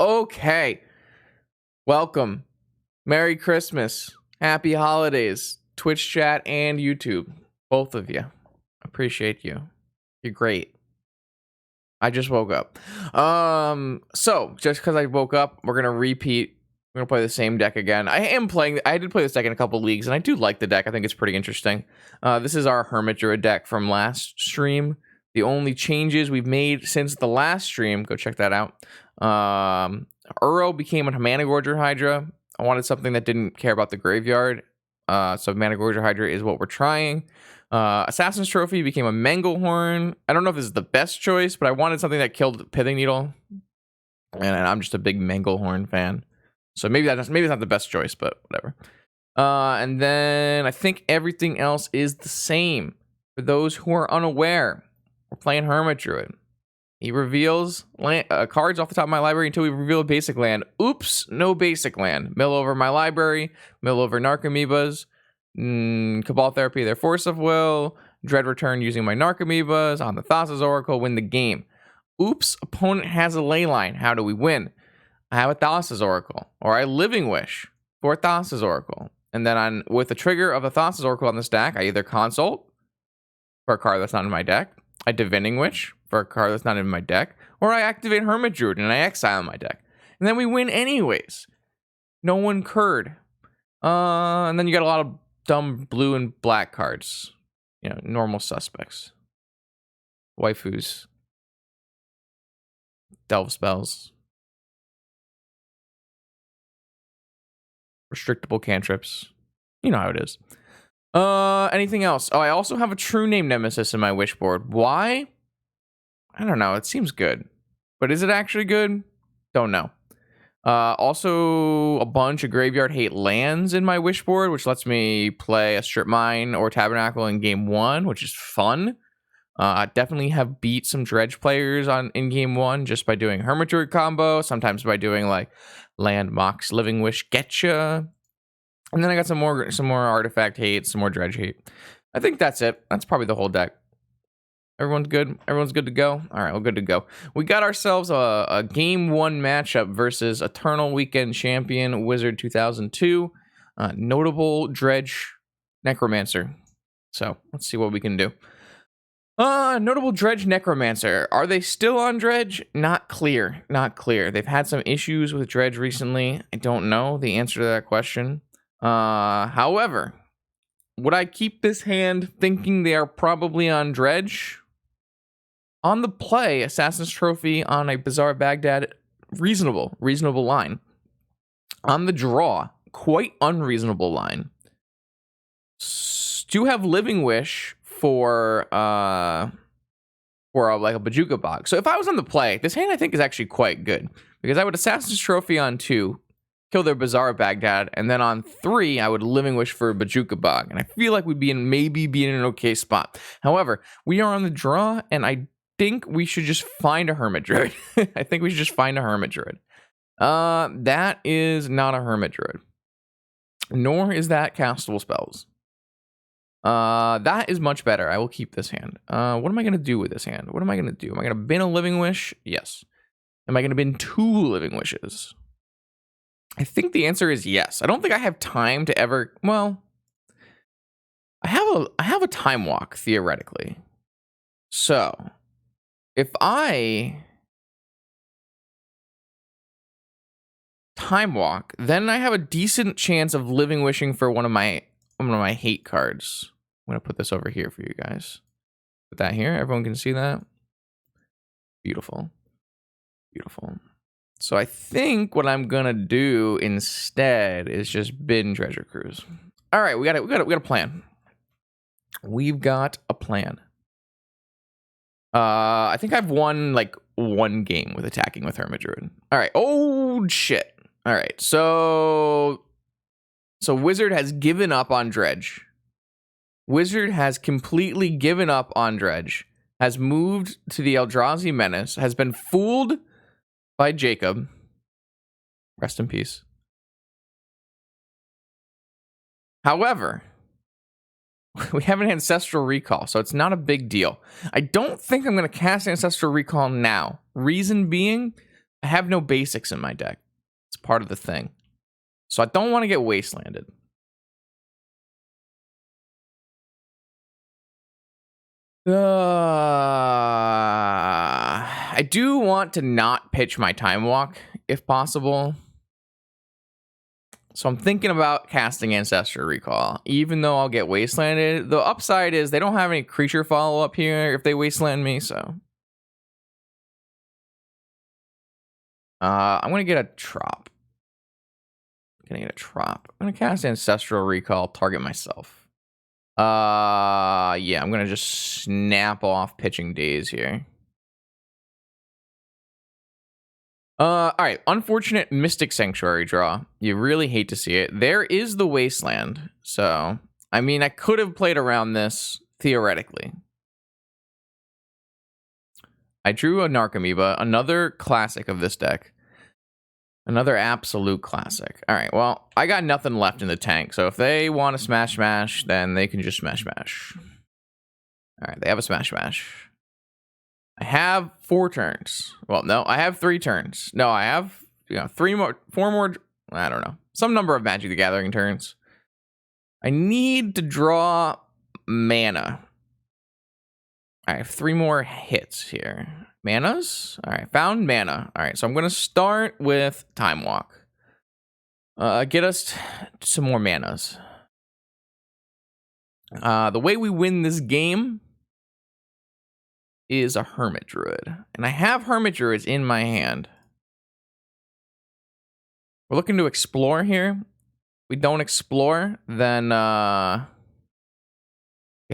Okay. Welcome. Merry Christmas. Happy holidays. Twitch chat and YouTube. Both of you. Appreciate you. You're great. I just woke up. So just because I woke up, we're gonna repeat. We're gonna play the same deck again. I did play this deck in a couple leagues, and I do like the deck. I think it's pretty interesting. This is our Hermit Druid deck from last stream. The only changes we've made since the last stream, go check that out. Uro became a Mana Gorger Hydra. I wanted something that didn't care about the graveyard. So Mana Gorger Hydra is what we're trying. Assassin's Trophy became a Manglehorn. I don't know if this is the best choice, but I wanted something that killed Pithing Needle. And I'm just a big Manglehorn fan. So maybe it's not the best choice, but whatever. And then I think everything else is the same. For those who are unaware, we're playing Hermit Druid. He reveals cards off the top of my library until we reveal a basic land. Oops, no basic land. Mill over my library, mill over Narcomoebas, Cabal Therapy, their Force of Will, Dread Return using my Narcomoebas on the Thassa's Oracle, win the game. Oops, opponent has a leyline. How do we win? I have a Thassa's Oracle, or I Living Wish for Thassa's Oracle. And then with the trigger of a Thassa's Oracle on the stack, I either consult for a card that's not in my deck, I Divining Witch for a card that's not in my deck, or I activate Hermit Druid and I exile my deck. And then we win anyways. No one curd. And then you got a lot of dumb blue and black cards. You know, normal suspects. Waifus. Delve spells. Restrictable cantrips. You know how it is. Anything else? Oh, I also have a True Name Nemesis in my wish board. Why? I don't know. It seems good. But is it actually good? Don't know. Also, a bunch of Graveyard Hate lands in my wish board, which lets me play a Strip Mine or Tabernacle in game 1, which is fun. I definitely have beat some Dredge players in game 1 just by doing Hermit Druid combo, sometimes by doing like Land Mox Living Wish Getcha. And then I got some more Artifact hate, some more Dredge hate. I think that's it. That's probably the whole deck. Everyone's good? Everyone's good to go? All right, we're good to go. We got ourselves a Game 1 matchup versus Eternal Weekend Champion Wizard 2002. Notable Dredge Necromancer. So, let's see what we can do. Notable Dredge Necromancer. Are they still on Dredge? Not clear. Not clear. They've had some issues with Dredge recently. I don't know the answer to that question. However, would I keep this hand thinking they are probably on Dredge? On the play, Assassin's Trophy on a Bizarre Baghdad, reasonable line. On the draw, quite unreasonable line. Do have Living Wish for like a Bajuka Bog. So if I was on the play, this hand I think is actually quite good. Because I would Assassin's Trophy on 2, kill their Bizarre Baghdad, and then on 3, I would Living Wish for Bajuka Bog. And I feel like we'd maybe be in an okay spot. However, we are on the draw, and I think we should just find a Hermit Druid. I think we should just find a Hermit Druid. That is not a Hermit Druid. Nor is that Castable Spells. That is much better. I will keep this hand. What am I going to do with this hand? What am I going to do? Am I going to bin a Living Wish? Yes. Am I going to bin 2 Living Wishes? I think the answer is yes. I don't think I have time to ever... Well, I have a Time Walk, theoretically. So, if I Time Walk, then I have a decent chance of Living Wishing for one of my hate cards. I'm going to put this over here for you guys. Put that here. Everyone can see that. Beautiful. Beautiful. So I think what I'm gonna do instead is just bin Treasure Cruise. All right, we got a plan. We've got a plan. I think I've won like 1 game with attacking with Hermit Druid. All right. Oh shit. All right. So Wizard has given up on Dredge. Wizard has completely given up on Dredge. Has moved to the Eldrazi Menace. Has been fooled by Jacob. Rest in peace. However, we have an Ancestral Recall, so it's not a big deal. I don't think I'm going to cast Ancestral Recall now. Reason being, I have no basics in my deck. It's part of the thing. So I don't want to get wastelanded. I do want to not pitch my Time Walk, if possible. So I'm thinking about casting Ancestral Recall, even though I'll get wastelanded. The upside is they don't have any creature follow-up here if they wasteland me, so... I'm going to get a Trop. I'm going to cast Ancestral Recall, target myself. Yeah, I'm going to just snap off Pitching Daze here. All right, unfortunate Mystic Sanctuary draw. You really hate to see it. There is the Wasteland. So, I mean, I could have played around this theoretically. I drew a Narcomoeba, another classic of this deck. Another absolute classic. All right, well, I got nothing left in the tank. So if they want to smash, then they can just smash. All right, they have a smash. I have 4 turns. Well, no, I have 3 turns. No, I have 4 more. I don't know. Some number of Magic the Gathering turns. I need to draw mana. I have 3 more hits here. Manas? All right, found mana. All right, so I'm going to start with Time Walk. Get us some more manas. The way we win this game is a Hermit Druid. And I have Hermit Druids in my hand. We're looking to explore here. If we don't explore, then we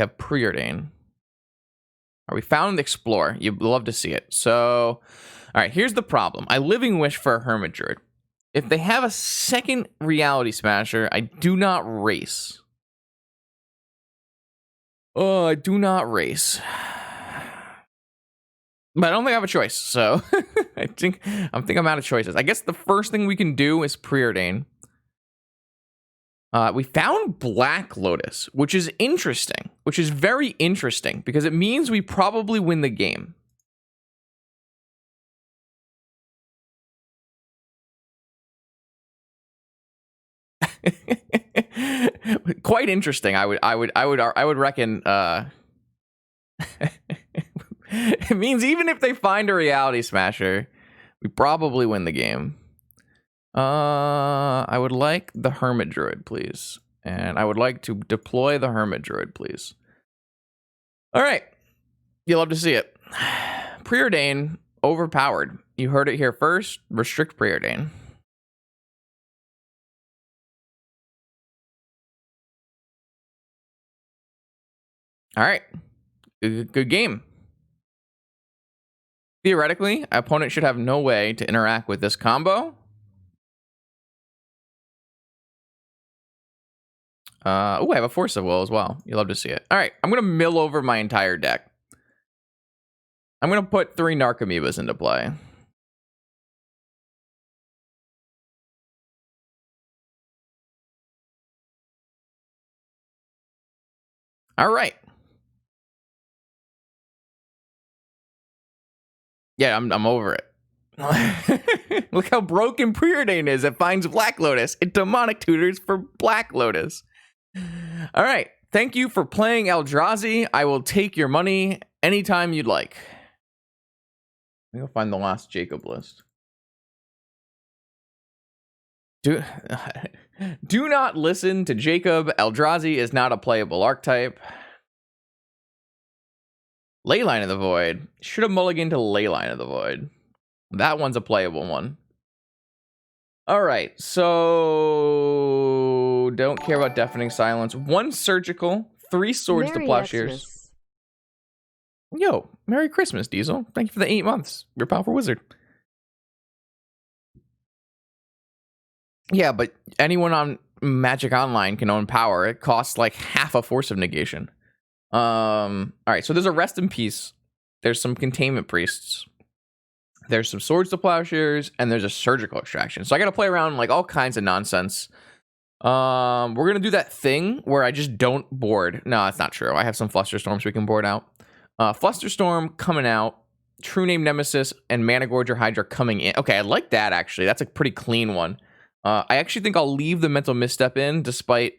have Preordain. All right, we found Explore. You'd love to see it. So, all right, here's the problem. I Living Wish for a Hermit Druid. If they have a second Reality Smasher, I do not race. Oh, I do not race. But I don't think I have a choice, so I think I'm out of choices. I guess the first thing we can do is Preordain. We found Black Lotus, which is interesting, which is very interesting, because it means we probably win the game. Quite interesting. I would reckon. It means even if they find a Reality Smasher, we probably win the game. I would like the Hermit Druid, please. And I would like to deploy the Hermit Druid, please. All right. You'll love to see it. Preordain, overpowered. You heard it here first. Restrict Preordain. All right. Good game. Theoretically, our opponent should have no way to interact with this combo. Oh, I have a Force of Will as well. You'll love to see it. All right, I'm going to mill over my entire deck. I'm going to put 3 Narcomoebas into play. All right. Yeah, I'm over it. Look how broken Preordain is. It finds Black Lotus. It demonic tutors for Black Lotus. All right. Thank you for playing Eldrazi. I will take your money anytime you'd like. I'm going to find the last Jacob list. Do not listen to Jacob. Eldrazi is not a playable archetype. Leyline of the Void. Should have mulliganed to Leyline of the Void. That one's a playable one. All right, so don't care about Deafening Silence. 1 Surgical, 3 Swords to Plowshares. Yo, Merry Christmas, Diesel. Thank you for the 8 months. You're a powerful wizard. Yeah, but anyone on Magic Online can own power. It costs like half a Force of Negation. All right, so there's a Rest in Peace. There's some Containment Priests. There's some Swords to Plowshares, and there's a Surgical Extraction. So I got to play around like all kinds of nonsense. We're going to do that thing where I just don't board. No, that's not true. I have some Flusterstorms we can board out. Flusterstorm coming out. True Name Nemesis, and Managorger Hydra coming in. Okay, I like that, actually. That's a pretty clean one. I actually think I'll leave the Mental Misstep in, despite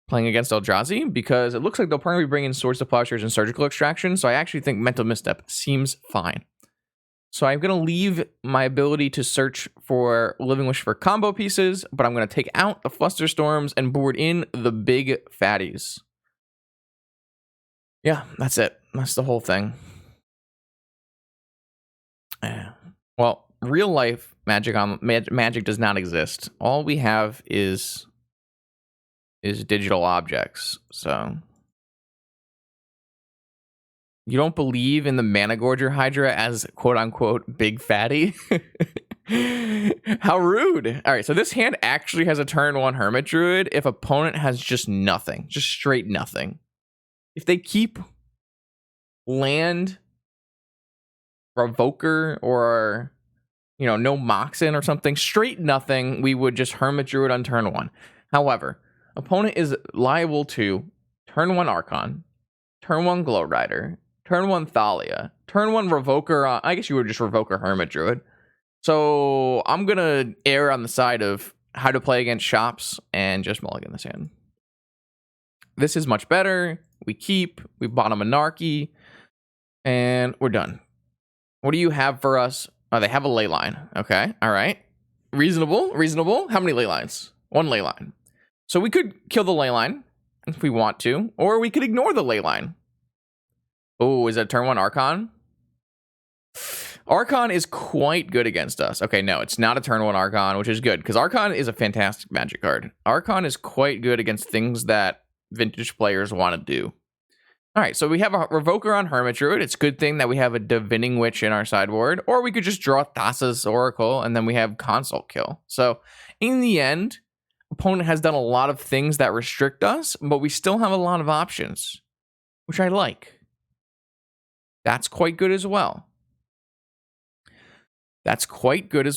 playing against Eldrazi, because it looks like they'll probably bring in Swords to Plowshares and Surgical Extraction, so I actually think Mental Misstep seems fine. So I'm going to leave my ability to search for Living Wish for combo pieces, but I'm going to take out the Flusterstorms and board in the big fatties. Yeah, that's it. That's the whole thing. Well, real life magic does not exist. All we have is digital objects. So you don't believe in the Managorger Hydra as quote unquote big fatty? How rude. All right, so this hand actually has a turn 1 Hermit Druid if opponent has just nothing, just straight nothing. If they keep land, Revoker, or no Moxen or something, straight nothing, we would just Hermit Druid on turn 1. However, opponent is liable to turn 1 Archon, turn 1 Glow Rider, turn 1 Thalia, turn 1 Revoker. I guess you would just Revoker Hermit Druid. So I'm going to err on the side of how to play against shops and just mulligan this hand. This is much better. We keep, we bottom Anarchy, and we're done. What do you have for us? Oh, they have a ley line. Okay, all right. Reasonable. How many ley lines? 1 ley line. So we could kill the ley line if we want to, or we could ignore the ley line. Oh, is that turn 1 Archon? Archon is quite good against us. Okay, no, it's not a turn 1 Archon, which is good, because Archon is a fantastic magic card. Archon is quite good against things that vintage players want to do. All right, so we have a Revoker on Hermit Druid. It's a good thing that we have a Divining Witch in our sideboard, or we could just draw Thassa's Oracle, and then we have Consult Kill. So in the end, opponent has done a lot of things that restrict us, but we still have a lot of options, which I like. That's quite good as well. That is quite good.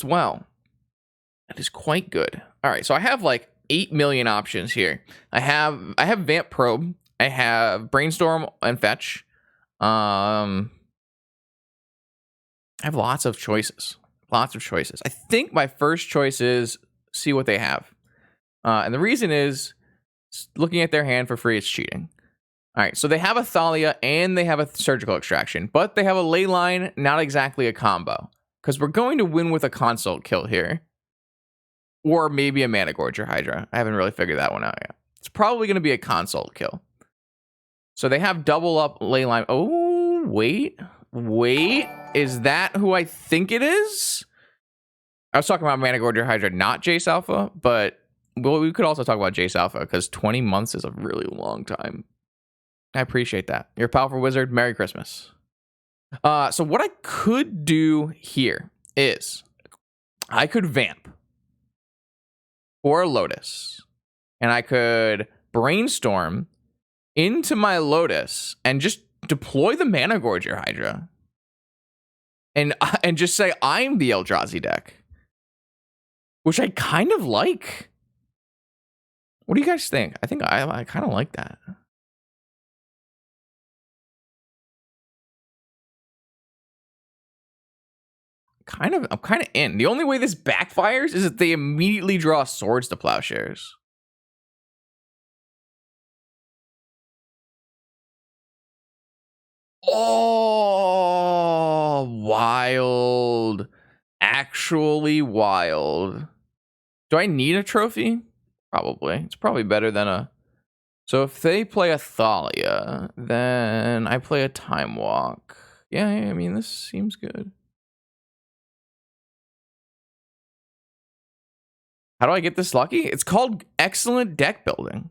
All right, so I have like 8 million options here. I have Vamp Probe. I have Brainstorm and Fetch. I have lots of choices. I think my first choice is see what they have. And the reason is looking at their hand for free is cheating. All right, so they have a Thalia and they have a Surgical Extraction, but they have a Ley Line, not exactly a combo. Because we're going to win with a Consult Kill here. Or maybe a Managorger Hydra. I haven't really figured that one out yet. It's probably going to be a Consult Kill. So they have double up Ley Line. Oh, wait. Is that who I think it is? I was talking about Managorger Hydra, not Jace Alpha, but we could also talk about Jace Alpha, because 20 months is a really long time. I appreciate that. You're a powerful wizard. Merry Christmas. So what I could do here is I could Vamp for a Lotus, and I could Brainstorm into my Lotus and just deploy the Managorger Hydra and just say I'm the Eldrazi deck, which I kind of like. What do you guys think? I think I kind of like that. I'm kind of in. The only way this backfires is that they immediately draw Swords to Plowshares. Oh, wild. Actually wild. Do I need a trophy? Probably. It's probably better than a... So if they play a Thalia, then I play a Time Walk. Yeah, I mean, this seems good. How do I get this lucky? It's called excellent deck building.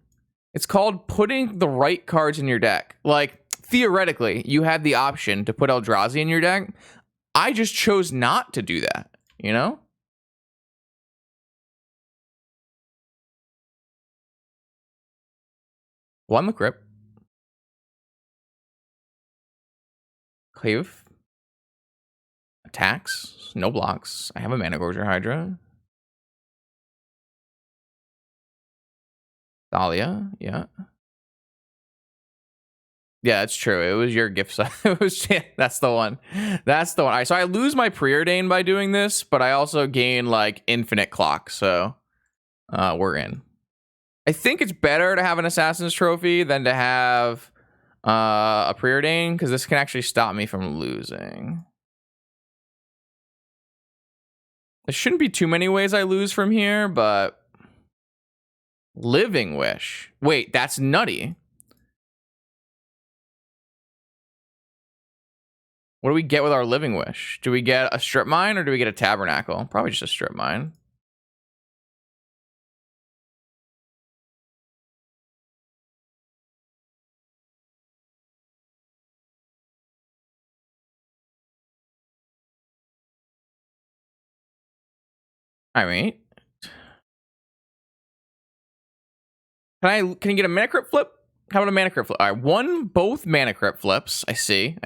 It's called putting the right cards in your deck. Like, theoretically, you had the option to put Eldrazi in your deck. I just chose not to do that, you know? One the Crypt. Cleave. Attacks. No blocks. I have a Managorger Hydra. Thalia, yeah. Yeah, it's true. It was your gift side. It was, yeah, that's the one. That's the one. All right, so I lose my preordain by doing this, but I also gain like infinite clock. So we're in. I think it's better to have an assassin's trophy than to have a preordain, because this can actually stop me from losing. There shouldn't be too many ways I lose from here, but Living Wish. Wait, that's nutty. What do we get with our Living Wish? Do we get a strip mine or do we get a tabernacle? Probably just a strip mine. I mean, can you get a mana crypt flip? How about a mana crypt flip? All right, both mana crypt flips. I see.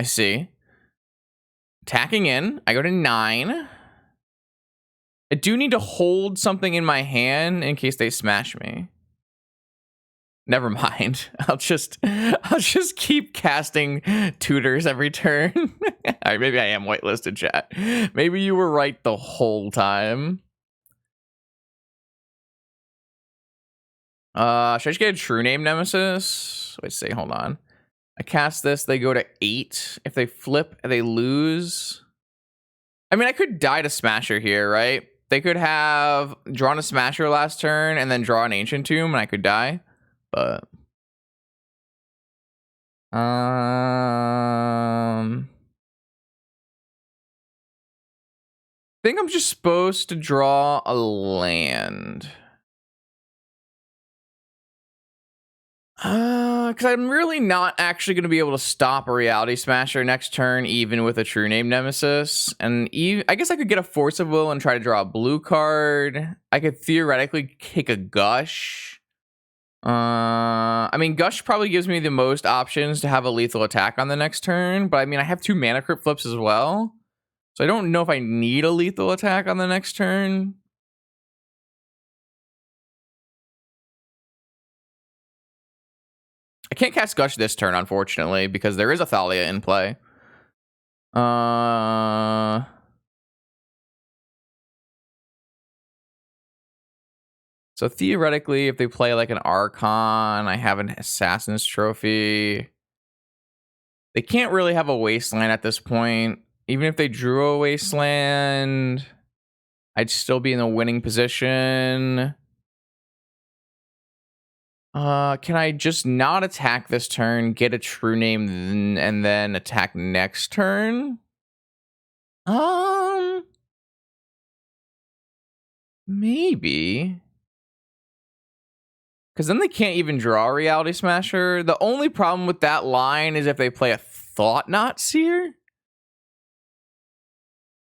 Attacking in. I go to 9. I do need to hold something in my hand in case they smash me. Never mind. I'll just keep casting tutors every turn. All right, maybe I am whitelisted, chat. Maybe you were right the whole time. Should I just get a true name nemesis? Wait, say, hold on. I cast this, they go to 8. If they flip, they lose. I mean, I could die to Smasher here, right? They could have drawn a Smasher last turn and then draw an Ancient Tomb and I could die. But I think I'm just supposed to draw a land. Because I'm really not actually going to be able to stop a Reality Smasher next turn, even with a True Name Nemesis. And I guess I could get a Force of Will and try to draw a blue card. I could theoretically kick a Gush. I mean, Gush probably gives me the most options to have a lethal attack on the next turn. But I mean, I have 2 mana crypt flips as well. So I don't know if I need a lethal attack on the next turn. I can't cast Gush this turn, unfortunately, because there is a Thalia in play. So theoretically, if they play like an Archon, I have an Assassin's Trophy. They can't really have a Wasteland at this point. Even if they drew a Wasteland, I'd still be in a winning position. Can I just not attack this turn, get a true name, and then attack next turn? Maybe. Because then they can't even draw a Reality Smasher. The only problem with that line is if they play a Thought-Knot Seer.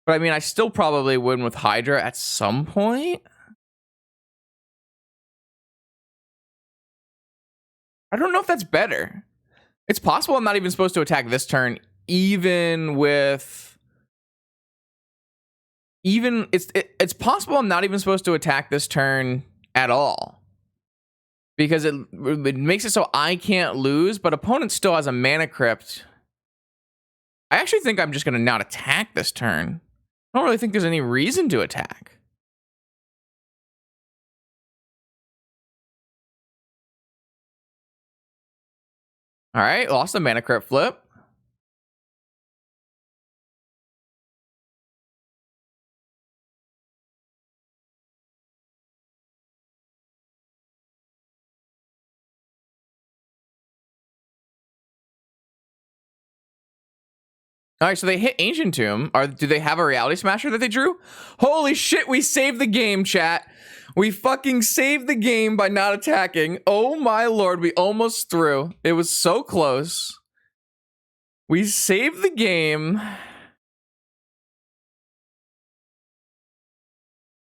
But I mean, I still probably win with Hydra at some point. I don't know if that's better. It's possible I'm not even supposed to attack this turn, it's possible I'm not even supposed to attack this turn at all. Because it makes it so I can't lose, but opponent still has a mana crypt. I actually think I'm just going to not attack this turn. I don't really think there's any reason to attack. All right, lost the mana crypt flip. All right, so they hit Ancient Tomb. Do they have a Reality Smasher that they drew? Holy shit, we saved the game, chat. We fucking saved the game by not attacking. Oh my lord, we almost threw. It was so close. We saved the game.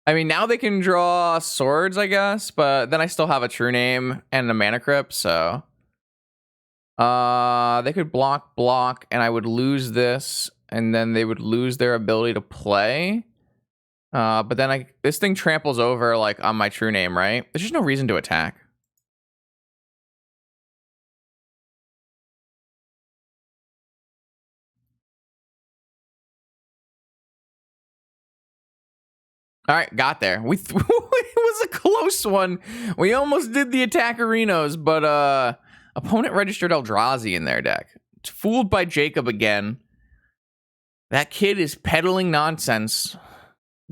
I mean, now they can draw swords, I guess, but then I still have a true name and a mana crypt, so they could block, and I would lose this, and then they would lose their ability to play. But then this thing tramples over like on my true name, right? There's just no reason to attack. All right, got there. It was a close one. We almost did the Attackerinos, but opponent registered Eldrazi in their deck. Fooled by Jacob again. That kid is peddling nonsense.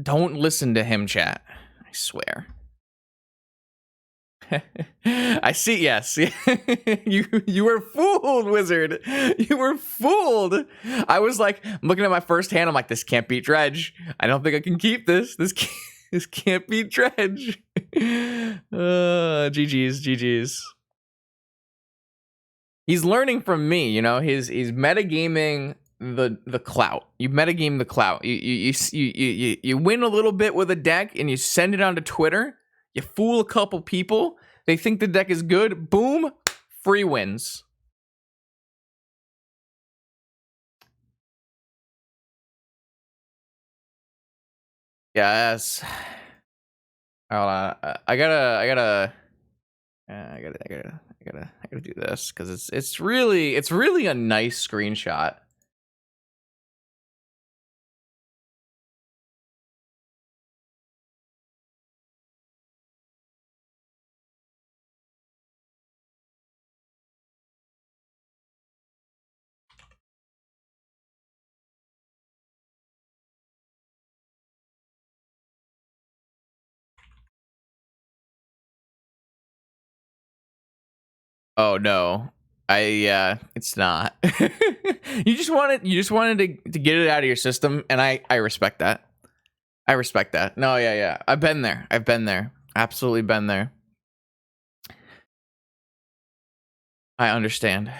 Don't listen to him, chat. I swear. I see. Yes, you were fooled, wizard. You were fooled. I was like, I'm looking at my first hand. I'm like, this can't beat Dredge. I don't think I can keep this. This can't beat Dredge. GG's. He's learning from me. You know, he's metagaming the clout. You metagame the clout. You win a little bit with a deck and you send it onto Twitter. You fool a couple people. They think the deck is good. Boom. Free wins. Yes. Hold on. I gotta do this because it's really a nice screenshot. Oh no. It's not. You just wanted to get it out of your system, and I respect that. I respect that. No, yeah. I've been there. Absolutely been there. I understand.